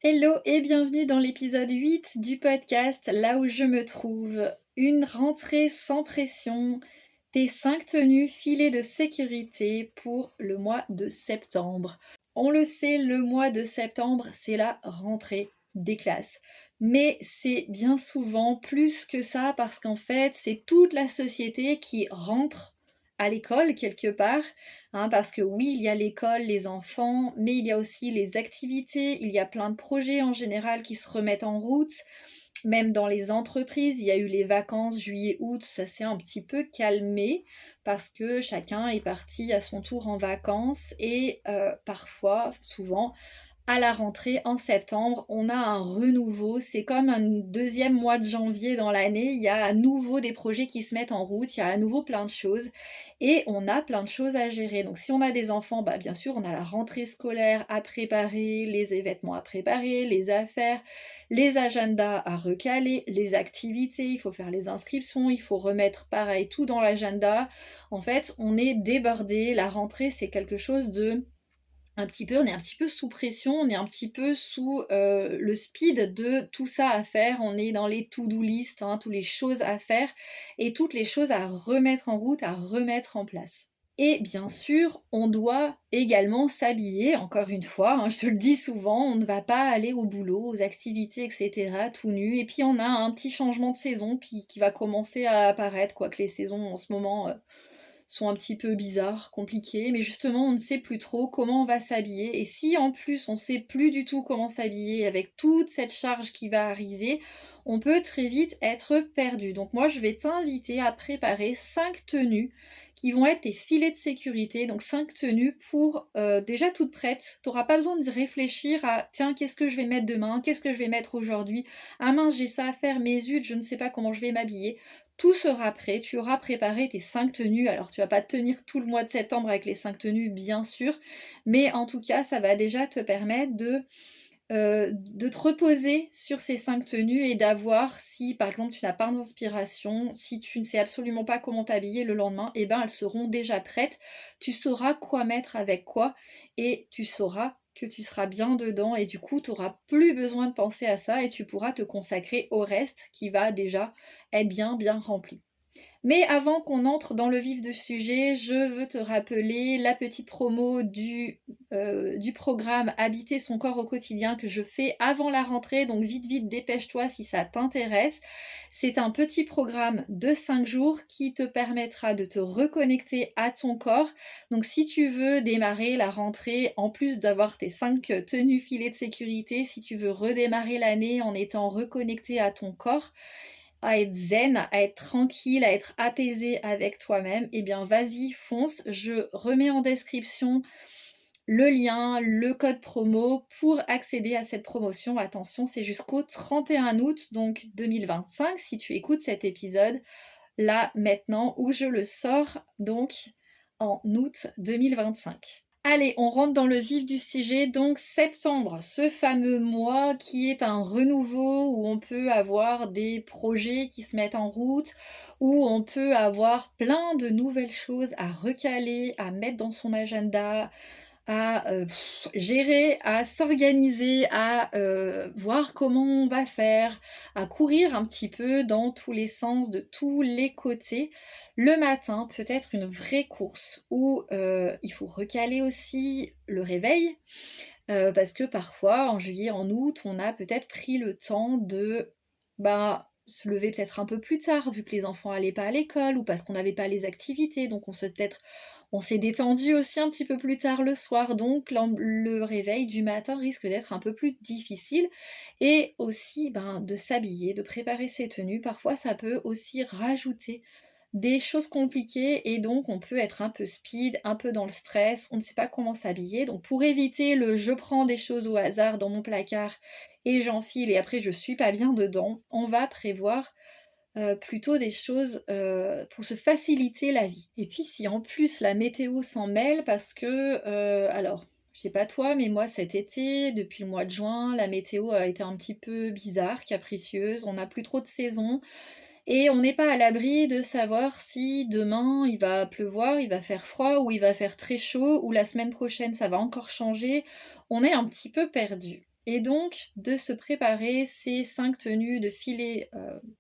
Hello et bienvenue dans l'épisode 8 du podcast Là où je me trouve. Une rentrée sans pression, tes 5 tenues filées de sécurité pour le mois de septembre. On le sait, le mois de septembre, c'est la rentrée des classes. Mais c'est bien souvent plus que ça parce qu'en fait, c'est toute la société qui rentre à l'école quelque part. Parce que oui, il y a l'école, les enfants, mais il y a aussi les activités, il y a plein de projets en général qui se remettent en route. Même dans les entreprises, il y a eu les vacances juillet-août, ça s'est un petit peu calmé parce que chacun est parti à son tour en vacances et parfois, souvent, à la rentrée en septembre, on a un renouveau. C'est comme un deuxième mois de janvier dans l'année. Il y a à nouveau des projets qui se mettent en route. Il y a à nouveau plein de choses. Et on a plein de choses à gérer. Donc si on a des enfants, bien sûr, on a la rentrée scolaire à préparer, les vêtements à préparer, les affaires, les agendas à recaler, les activités. Il faut faire les inscriptions. Il faut remettre pareil tout dans l'agenda. En fait, on est débordé. La rentrée, c'est quelque chose de on est un petit peu sous pression, on est un petit peu sous le speed de tout ça à faire, on est dans les to-do list, toutes les choses à faire et toutes les choses à remettre en route, à remettre en place. Et bien sûr, on doit également s'habiller, encore une fois, je te le dis souvent, on ne va pas aller au boulot, aux activités, etc., tout nu. Et puis on a un petit changement de saison qui va commencer à apparaître, quoique les saisons en ce moment sont un petit peu bizarres, compliqués, mais justement on ne sait plus trop comment on va s'habiller. Et si en plus on sait plus du tout comment s'habiller avec toute cette charge qui va arriver, on peut très vite être perdu. Donc moi je vais t'inviter à préparer 5 tenues qui vont être tes filets de sécurité, donc 5 tenues pour déjà toutes prêtes. Tu n'auras pas besoin de réfléchir à tiens qu'est-ce que je vais mettre demain, qu'est-ce que je vais mettre aujourd'hui, ah mince j'ai ça à faire, mais zut je ne sais pas comment je vais m'habiller. Tout sera prêt, tu auras préparé tes 5 tenues. Alors tu vas pas tenir tout le mois de septembre avec les 5 tenues, bien sûr, mais en tout cas, ça va déjà te permettre de te reposer sur ces 5 tenues et d'avoir, si par exemple tu n'as pas d'inspiration, si tu ne sais absolument pas comment t'habiller le lendemain, elles seront déjà prêtes. Tu sauras quoi mettre avec quoi et tu sauras que tu seras bien dedans et du coup tu n'auras plus besoin de penser à ça et tu pourras te consacrer au reste qui va déjà être bien rempli. Mais avant qu'on entre dans le vif du sujet, je veux te rappeler la petite promo du programme Habiter son corps au quotidien que je fais avant la rentrée. Donc vite, dépêche-toi si ça t'intéresse. C'est un petit programme de 5 jours qui te permettra de te reconnecter à ton corps. Donc si tu veux démarrer la rentrée, en plus d'avoir tes 5 tenues filets de sécurité, si tu veux redémarrer l'année en étant reconnecté à ton corps, à être zen, à être tranquille, à être apaisé avec toi-même, vas-y, fonce. Je remets en description le lien, le code promo pour accéder à cette promotion. Attention, c'est jusqu'au 31 août, donc 2025, si tu écoutes cet épisode là, maintenant, où je le sors, donc en août 2025. Allez, on rentre dans le vif du sujet. Donc septembre, ce fameux mois qui est un renouveau où on peut avoir des projets qui se mettent en route, où on peut avoir plein de nouvelles choses à recaler, à mettre dans son agenda, à gérer, à s'organiser, à voir comment on va faire, à courir un petit peu dans tous les sens, de tous les côtés. Le matin, peut-être une vraie course où il faut recaler aussi le réveil, parce que parfois, en juillet, en août, on a peut-être pris le temps de se lever peut-être un peu plus tard, vu que les enfants n'allaient pas à l'école, ou parce qu'on n'avait pas les activités, donc on s'est détendu aussi un petit peu plus tard le soir, donc le réveil du matin risque d'être un peu plus difficile. Et aussi de s'habiller, de préparer ses tenues, parfois ça peut aussi rajouter des choses compliquées et donc on peut être un peu speed, un peu dans le stress, on ne sait pas comment s'habiller. Donc pour éviter le je prends des choses au hasard dans mon placard et j'enfile et après je suis pas bien dedans, on va prévoir plutôt des choses pour se faciliter la vie. Et puis si en plus la météo s'en mêle parce que, alors je sais pas toi, mais moi cet été, depuis le mois de juin, la météo a été un petit peu bizarre, capricieuse, on n'a plus trop de saison, et on n'est pas à l'abri de savoir si demain il va pleuvoir, il va faire froid, ou il va faire très chaud, ou la semaine prochaine ça va encore changer. On est un petit peu perdu. Et donc de se préparer ces 5 tenues de filet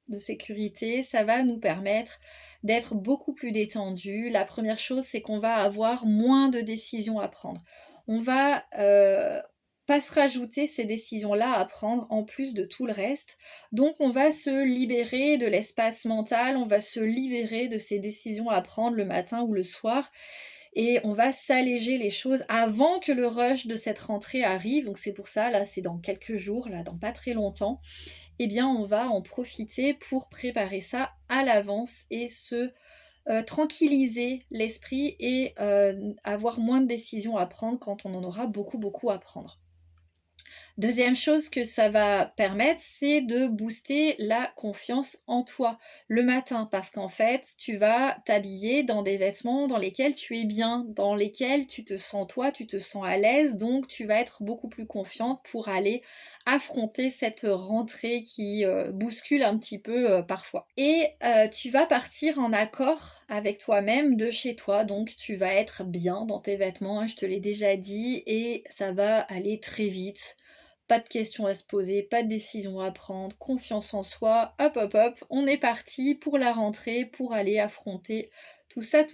de sécurité, ça va nous permettre d'être beaucoup plus détendus. La première chose, c'est qu'on va avoir moins de décisions à prendre. On va pas se rajouter ces décisions-là à prendre en plus de tout le reste. Donc on va se libérer de l'espace mental, on va se libérer de ces décisions à prendre le matin ou le soir et on va s'alléger les choses avant que le rush de cette rentrée arrive. Donc c'est pour ça, là c'est dans quelques jours, là dans pas très longtemps, eh bien on va en profiter pour préparer ça à l'avance et se tranquilliser l'esprit et avoir moins de décisions à prendre quand on en aura beaucoup à prendre. Deuxième chose que ça va permettre, c'est de booster la confiance en toi le matin parce qu'en fait, tu vas t'habiller dans des vêtements dans lesquels tu es bien, dans lesquels tu te sens toi, tu te sens à l'aise, donc tu vas être beaucoup plus confiante pour aller affronter cette rentrée qui bouscule un petit peu parfois. Et tu vas partir en accord avec toi-même de chez toi, donc tu vas être bien dans tes vêtements, hein, je te l'ai déjà dit, et ça va aller très vite. Pas de questions à se poser, pas de décisions à prendre, confiance en soi, hop, on est parti pour la rentrée, pour aller affronter tout ça.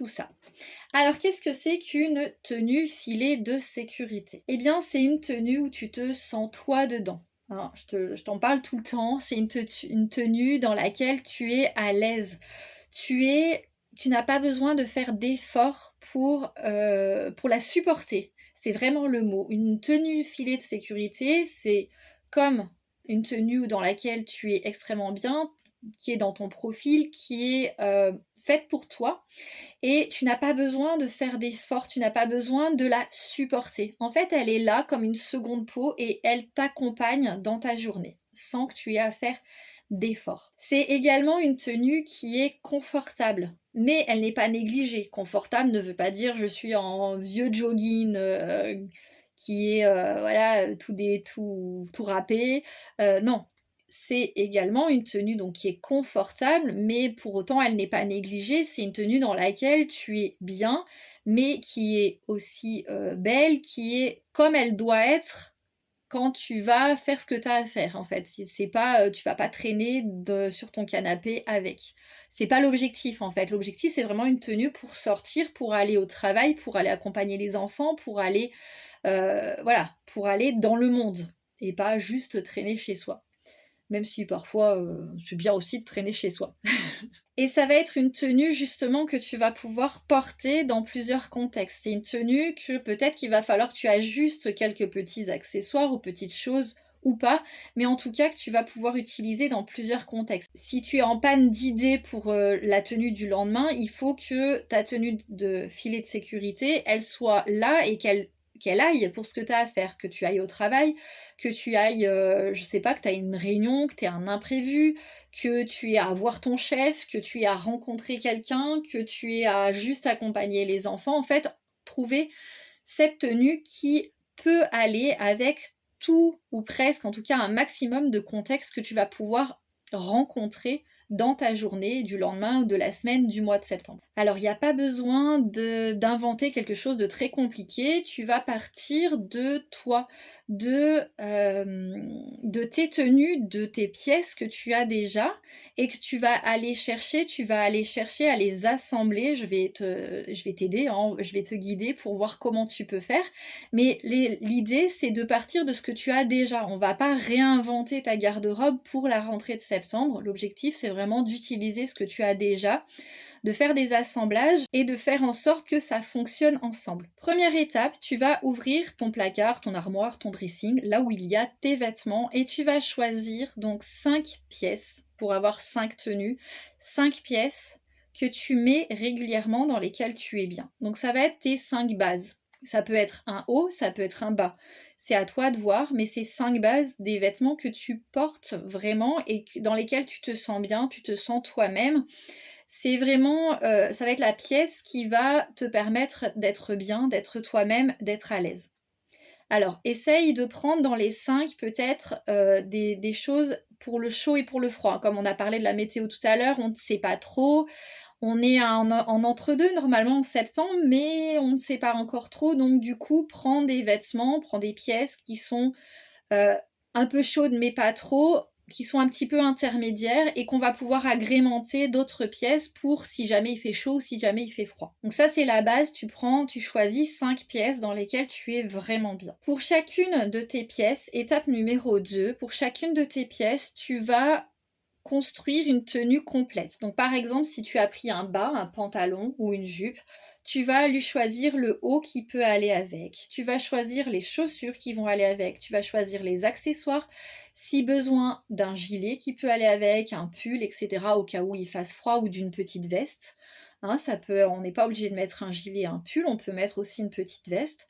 Alors qu'est-ce que c'est qu'une tenue filet de sécurité? Eh bien c'est une tenue où tu te sens toi dedans. Hein, je t'en parle tout le temps, c'est une tenue dans laquelle tu es à l'aise. Tu n'as pas besoin de faire d'efforts pour la supporter. C'est vraiment le mot. Une tenue filet de sécurité, c'est comme une tenue dans laquelle tu es extrêmement bien, qui est dans ton profil, qui est faite pour toi. Et tu n'as pas besoin de faire d'efforts, tu n'as pas besoin de la supporter. En fait, elle est là comme une seconde peau et elle t'accompagne dans ta journée, sans que tu aies à faire d'efforts. C'est également une tenue qui est confortable, mais elle n'est pas négligée. Confortable ne veut pas dire je suis en vieux jogging qui est voilà tout râpé. Non, c'est également une tenue donc qui est confortable, mais pour autant elle n'est pas négligée. C'est une tenue dans laquelle tu es bien, mais qui est aussi belle, qui est comme elle doit être quand tu vas faire ce que tu as à faire en fait. C'est pas, tu vas pas traîner sur ton canapé avec. C'est pas l'objectif en fait. L'objectif c'est vraiment une tenue pour sortir, pour aller au travail, pour aller accompagner les enfants, pour aller voilà, pour aller dans le monde et pas juste traîner chez soi. Même si parfois c'est bien aussi de traîner chez soi. Et ça va être une tenue justement que tu vas pouvoir porter dans plusieurs contextes. C'est une tenue que peut-être qu'il va falloir que tu ajustes quelques petits accessoires ou petites choses ou pas, mais en tout cas que tu vas pouvoir utiliser dans plusieurs contextes. Si tu es en panne d'idées pour la tenue du lendemain, il faut que ta tenue de filet de sécurité, elle soit là et qu'elle aille pour ce que tu as à faire, que tu ailles au travail, que tu ailles, je sais pas, que tu as une réunion, que tu aies un imprévu, que tu aies à voir ton chef, que tu aies à rencontrer quelqu'un, que tu aies à juste accompagner les enfants. En fait, trouver cette tenue qui peut aller avec tout ou presque, en tout cas un maximum de contextes que tu vas pouvoir rencontrer dans ta journée du lendemain ou de la semaine du mois de septembre. Alors il n'y a pas besoin d'inventer quelque chose de très compliqué, tu vas partir de toi, de tes tenues, de tes pièces que tu as déjà et que tu vas aller chercher à les assembler. Je vais t'aider, hein, je vais te guider pour voir comment tu peux faire, mais l'idée c'est de partir de ce que tu as déjà. On va pas réinventer ta garde-robe pour la rentrée de septembre. L'objectif c'est vraiment d'utiliser ce que tu as déjà, de faire des assemblages et de faire en sorte que ça fonctionne ensemble. Première étape, tu vas ouvrir ton placard, ton armoire, ton dressing, là où il y a tes vêtements et tu vas choisir donc 5 pièces pour avoir 5 tenues, 5 pièces que tu mets régulièrement dans lesquelles tu es bien. Donc ça va être tes 5 bases. Ça peut être un haut, ça peut être un bas. C'est à toi de voir, mais c'est 5 bases des vêtements que tu portes vraiment et dans lesquels tu te sens bien, tu te sens toi-même. C'est vraiment, ça va être la pièce qui va te permettre d'être bien, d'être toi-même, d'être à l'aise. Alors, essaye de prendre dans les 5 peut-être des choses pour le chaud et pour le froid. Comme on a parlé de la météo tout à l'heure, on ne sait pas trop. On est en entre-deux normalement en septembre, mais on ne sait pas encore trop. Donc du coup, prends des vêtements, prends des pièces qui sont heu, un peu chaudes mais pas trop, qui sont un petit peu intermédiaires et qu'on va pouvoir agrémenter d'autres pièces pour si jamais il fait chaud ou si jamais il fait froid. Donc ça c'est la base, tu choisis 5 pièces dans lesquelles tu es vraiment bien. Pour chacune de tes pièces, étape numéro 2, pour chacune de tes pièces, tu vas construire une tenue complète. Donc par exemple, si tu as pris un bas, un pantalon ou une jupe, tu vas lui choisir le haut qui peut aller avec. Tu vas choisir les chaussures qui vont aller avec. Tu vas choisir les accessoires. Si besoin d'un gilet qui peut aller avec, un pull, etc. au cas où il fasse froid ou d'une petite veste. Hein, on n'est pas obligé de mettre un gilet et un pull, on peut mettre aussi une petite veste.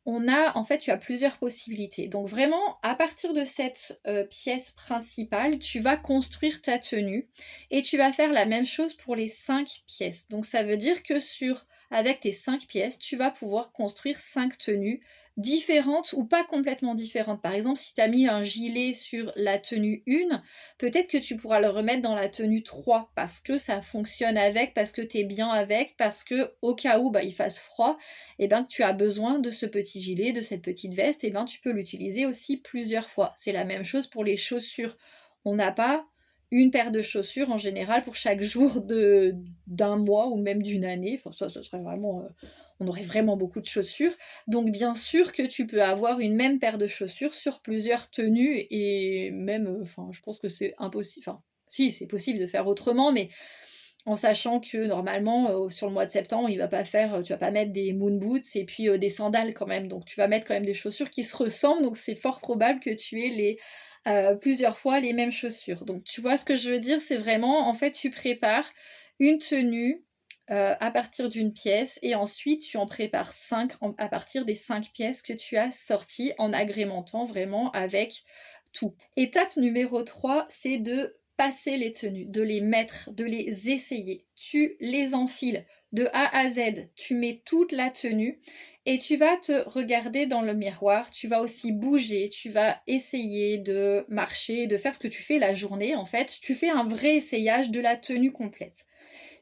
En fait, tu as plusieurs possibilités. Donc vraiment, à partir de cette pièce principale, tu vas construire ta tenue et tu vas faire la même chose pour les 5 pièces. Donc ça veut dire que avec tes 5 pièces, tu vas pouvoir construire 5 tenues différentes ou pas complètement différentes. Par exemple, si tu as mis un gilet sur la tenue 1, peut-être que tu pourras le remettre dans la tenue 3 parce que ça fonctionne avec, parce que tu es bien avec, parce que au cas où il fasse froid, et ben, que tu as besoin de ce petit gilet, de cette petite veste, et ben, tu peux l'utiliser aussi plusieurs fois. C'est la même chose pour les chaussures. On n'a pas une paire de chaussures en général pour chaque jour d'un mois ou même d'une année. Enfin, ça serait vraiment... on aurait vraiment beaucoup de chaussures. Donc bien sûr que tu peux avoir une même paire de chaussures sur plusieurs tenues et même, enfin, je pense que c'est impossible. Enfin, si, c'est possible de faire autrement, mais en sachant que normalement, sur le mois de septembre, tu vas pas mettre des moon boots et puis des sandales quand même. Donc tu vas mettre quand même des chaussures qui se ressemblent, donc c'est fort probable que tu aies plusieurs fois les mêmes chaussures. Donc tu vois ce que je veux dire? C'est vraiment, en fait, tu prépares une tenue à partir d'une pièce et ensuite tu en prépares 5 à partir des 5 pièces que tu as sorties en agrémentant vraiment avec tout. Étape numéro 3, c'est de passer les tenues, de les mettre, de les essayer. Tu les enfiles de A à Z, tu mets toute la tenue et tu vas te regarder dans le miroir, tu vas aussi bouger, tu vas essayer de marcher, de faire ce que tu fais la journée en fait. Tu fais un vrai essayage de la tenue complète.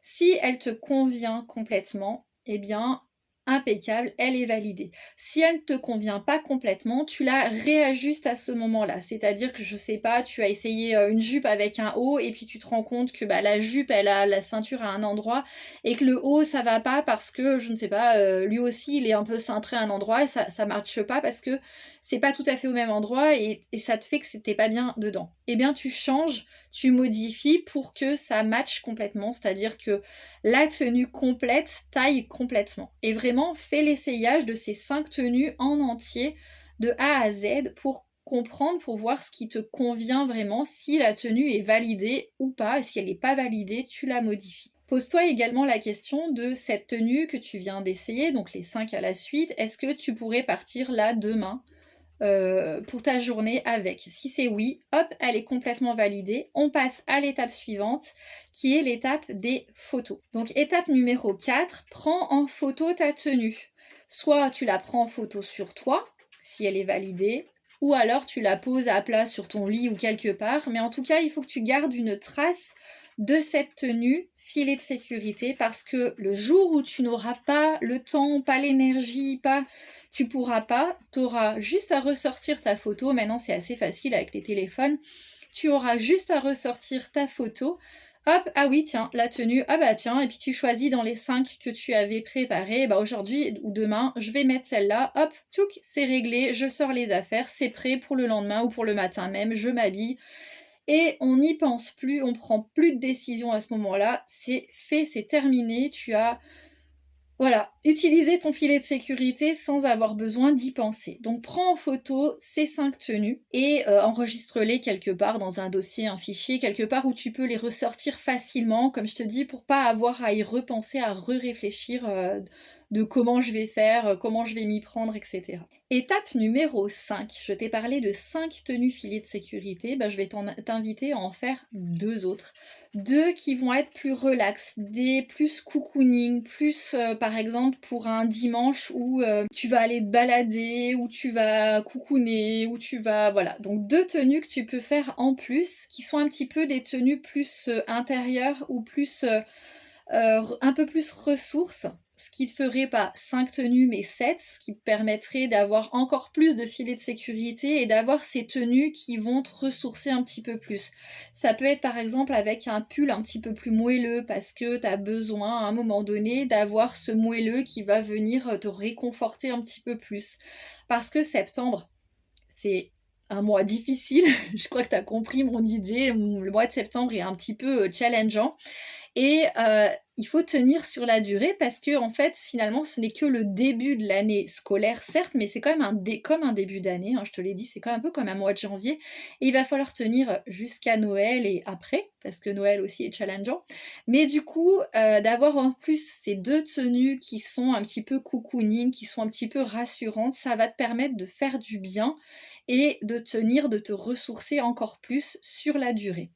Si elle te convient complètement, eh bien, impeccable, elle est validée. Si elle ne te convient pas complètement, tu la réajustes à ce moment-là. C'est-à-dire que, je sais pas, tu as essayé une jupe avec un haut et puis tu te rends compte que la jupe, elle a la ceinture à un endroit et que le haut, ça va pas parce que, je ne sais pas, lui aussi, il est un peu cintré à un endroit et ça marche pas parce que c'est pas tout à fait au même endroit et ça te fait que c'était pas bien dedans. Eh bien, tu changes, tu modifies pour que ça matche complètement, c'est-à-dire que la tenue complète taille complètement. Et vraiment, fais l'essayage de ces 5 tenues en entier, de A à Z, pour comprendre, pour voir ce qui te convient vraiment, si la tenue est validée ou pas, et si elle n'est pas validée, tu la modifies. Pose-toi également la question de cette tenue que tu viens d'essayer, donc les 5 à la suite, est-ce que tu pourrais partir là demain pour ta journée avec. Si c'est oui, hop, elle est complètement validée. On passe à l'étape suivante, qui est l'étape des photos. Donc étape numéro 4, prends en photo ta tenue. Soit tu la prends en photo sur toi, si elle est validée, ou alors tu la poses à plat sur ton lit ou quelque part, mais en tout cas, il faut que tu gardes une trace de cette tenue filet de sécurité parce que le jour où tu n'auras pas le temps, pas l'énergie, tu pourras pas, tu auras juste à ressortir ta photo. Maintenant, c'est assez facile avec les téléphones. Tu auras juste à ressortir ta photo. Hop, ah oui, tiens, la tenue, ah bah tiens, et puis tu choisis dans les 5 que tu avais préparées, bah aujourd'hui ou demain, je vais mettre celle-là, hop, tchouk, c'est réglé, je sors les affaires, c'est prêt pour le lendemain ou pour le matin même, je m'habille, et on n'y pense plus, on prend plus de décision à ce moment-là, c'est fait, c'est terminé, tu as voilà, utiliser ton filet de sécurité sans avoir besoin d'y penser. Donc prends en photo ces 5 tenues et enregistre-les quelque part dans un dossier, un fichier, quelque part où tu peux les ressortir facilement, comme je te dis, pour pas avoir à y repenser, à réfléchir de comment je vais faire, comment je vais m'y prendre, etc. Étape numéro 5, je t'ai parlé de 5 tenues filets de sécurité, je vais t'inviter à en faire 2 autres. 2 qui vont être plus relax, des plus cocooning, plus par exemple pour un dimanche où tu vas aller te balader, où tu vas cocooner, où tu vas... Voilà, donc 2 tenues que tu peux faire en plus, qui sont un petit peu des tenues plus intérieures ou plus un peu plus ressources. ce qui te ferait pas 5 tenues mais 7, ce qui te permettrait d'avoir encore plus de filets de sécurité et d'avoir ces tenues qui vont te ressourcer un petit peu plus. Ça peut être par exemple avec un pull un petit peu plus moelleux parce que tu as besoin à un moment donné d'avoir ce moelleux qui va venir te réconforter un petit peu plus. Parce que septembre, c'est un mois difficile, je crois que tu as compris mon idée, le mois de septembre est un petit peu challengeant. Et il faut tenir sur la durée parce que en fait, finalement, ce n'est que le début de l'année scolaire, certes, mais c'est quand même comme un début d'année, hein, je te l'ai dit, c'est quand même un peu comme un mois de janvier. Et il va falloir tenir jusqu'à Noël et après, parce que Noël aussi est challengeant. Mais du coup, d'avoir en plus ces 2 tenues qui sont un petit peu cocooning, qui sont un petit peu rassurantes, ça va te permettre de faire du bien et de tenir, de te ressourcer encore plus sur la durée.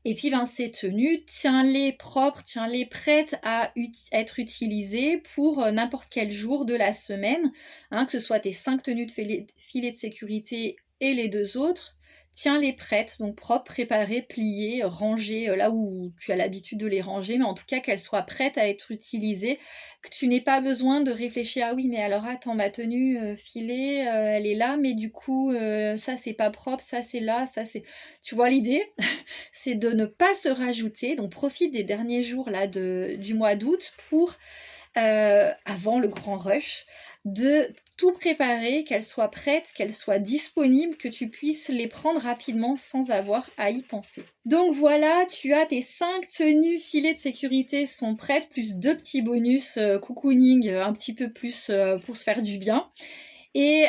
Et puis ces tenues, tiens-les propres, tiens-les prêtes à être utilisées pour n'importe quel jour de la semaine, hein, que ce soit tes 5 tenues de filet de sécurité et les 2 autres. Tiens-les prêtes, donc propres, préparées, pliées, rangées là où tu as l'habitude de les ranger, mais en tout cas qu'elles soient prêtes à être utilisées, que tu n'aies pas besoin de réfléchir, ah oui mais alors attends, ma tenue filet, elle est là, mais du coup ça c'est pas propre, ça c'est là, ça c'est... Tu vois l'idée? C'est de ne pas se rajouter, donc profite des derniers jours là du mois d'août pour, avant le grand rush, de tout préparer, qu'elles soient prêtes, qu'elles soient disponibles, que tu puisses les prendre rapidement sans avoir à y penser. Donc voilà, tu as tes 5 tenues filets de sécurité sont prêtes, plus 2 petits bonus cocooning un petit peu plus pour se faire du bien. Et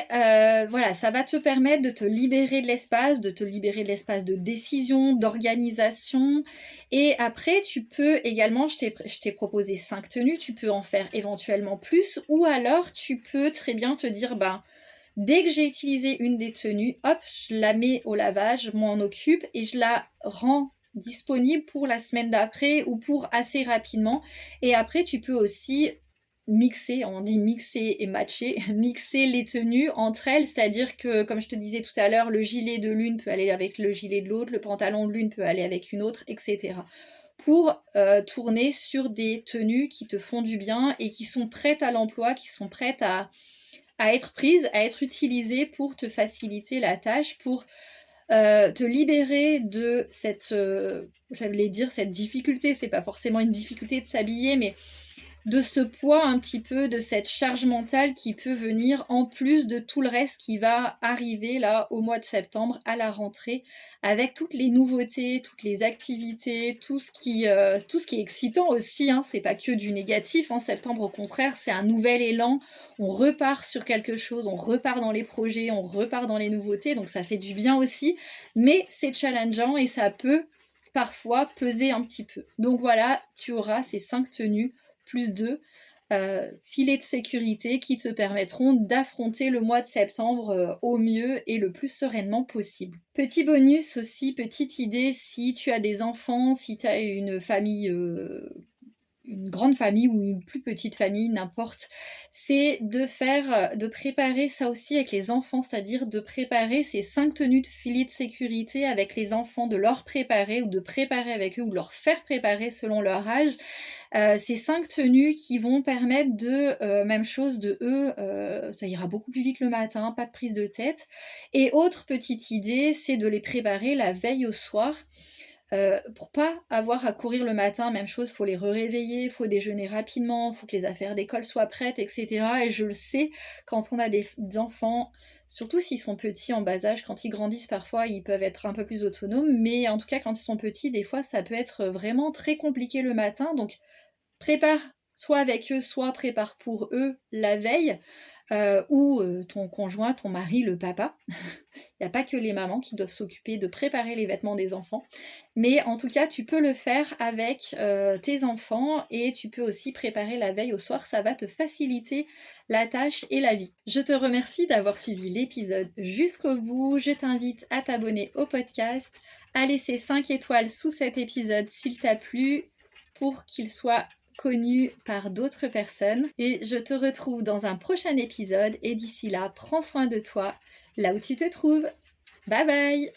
voilà, ça va te permettre de te libérer de l'espace, de décision, d'organisation. Et après, tu peux également, je t'ai proposé 5 tenues, tu peux en faire éventuellement plus. Ou alors, tu peux très bien te dire, dès que j'ai utilisé une des tenues, hop, je la mets au lavage, je m'en occupe et je la rends disponible pour la semaine d'après ou pour assez rapidement. Et après, tu peux aussi mixer, on dit mixer et matcher, mixer les tenues entre elles, c'est-à-dire que, comme je te disais tout à l'heure, le gilet de l'une peut aller avec le gilet de l'autre, le pantalon de l'une peut aller avec une autre, etc. Pour tourner sur des tenues qui te font du bien et qui sont prêtes à l'emploi, qui sont prêtes à être prises, à être utilisées pour te faciliter la tâche, pour te libérer de cette, j'allais dire cette difficulté, c'est pas forcément une difficulté de s'habiller, mais de ce poids un petit peu, de cette charge mentale qui peut venir en plus de tout le reste qui va arriver là au mois de septembre à la rentrée avec toutes les nouveautés, toutes les activités, tout ce qui est excitant aussi, hein. C'est pas que du négatif en septembre, au contraire c'est un nouvel élan, on repart sur quelque chose, on repart dans les projets, on repart dans les nouveautés, donc ça fait du bien aussi, mais c'est challengeant et ça peut parfois peser un petit peu. Donc voilà, tu auras ces 5 tenues plus 2 filets de sécurité qui te permettront d'affronter le mois de septembre au mieux et le plus sereinement possible. Petit bonus aussi, petite idée, si tu as des enfants, si tu as une famille une grande famille ou une plus petite famille, n'importe, c'est de préparer ça aussi avec les enfants, c'est-à-dire de préparer ces 5 tenues de filet de sécurité avec les enfants, de leur préparer ou de préparer avec eux ou de leur faire préparer selon leur âge, ces 5 tenues qui vont permettre de, même chose de eux, ça ira beaucoup plus vite le matin, pas de prise de tête. Et autre petite idée, c'est de les préparer la veille au soir. Pour pas avoir à courir le matin, même chose, faut les réveiller, faut déjeuner rapidement, faut que les affaires d'école soient prêtes, etc. Et je le sais, quand on a des enfants, surtout s'ils sont petits en bas âge, quand ils grandissent parfois, ils peuvent être un peu plus autonomes, mais en tout cas quand ils sont petits, des fois ça peut être vraiment très compliqué le matin, donc prépare soit avec eux, soit prépare pour eux la veille, ou ton conjoint, ton mari, le papa. Il n'y a pas que les mamans qui doivent s'occuper de préparer les vêtements des enfants. Mais en tout cas, tu peux le faire avec tes enfants et tu peux aussi préparer la veille au soir. Ça va te faciliter la tâche et la vie. Je te remercie d'avoir suivi l'épisode jusqu'au bout. Je t'invite à t'abonner au podcast, à laisser 5 étoiles sous cet épisode s'il t'a plu pour qu'il soit connu par d'autres personnes. Et je te retrouve dans un prochain épisode et d'ici là, prends soin de toi là où tu te trouves. Bye bye!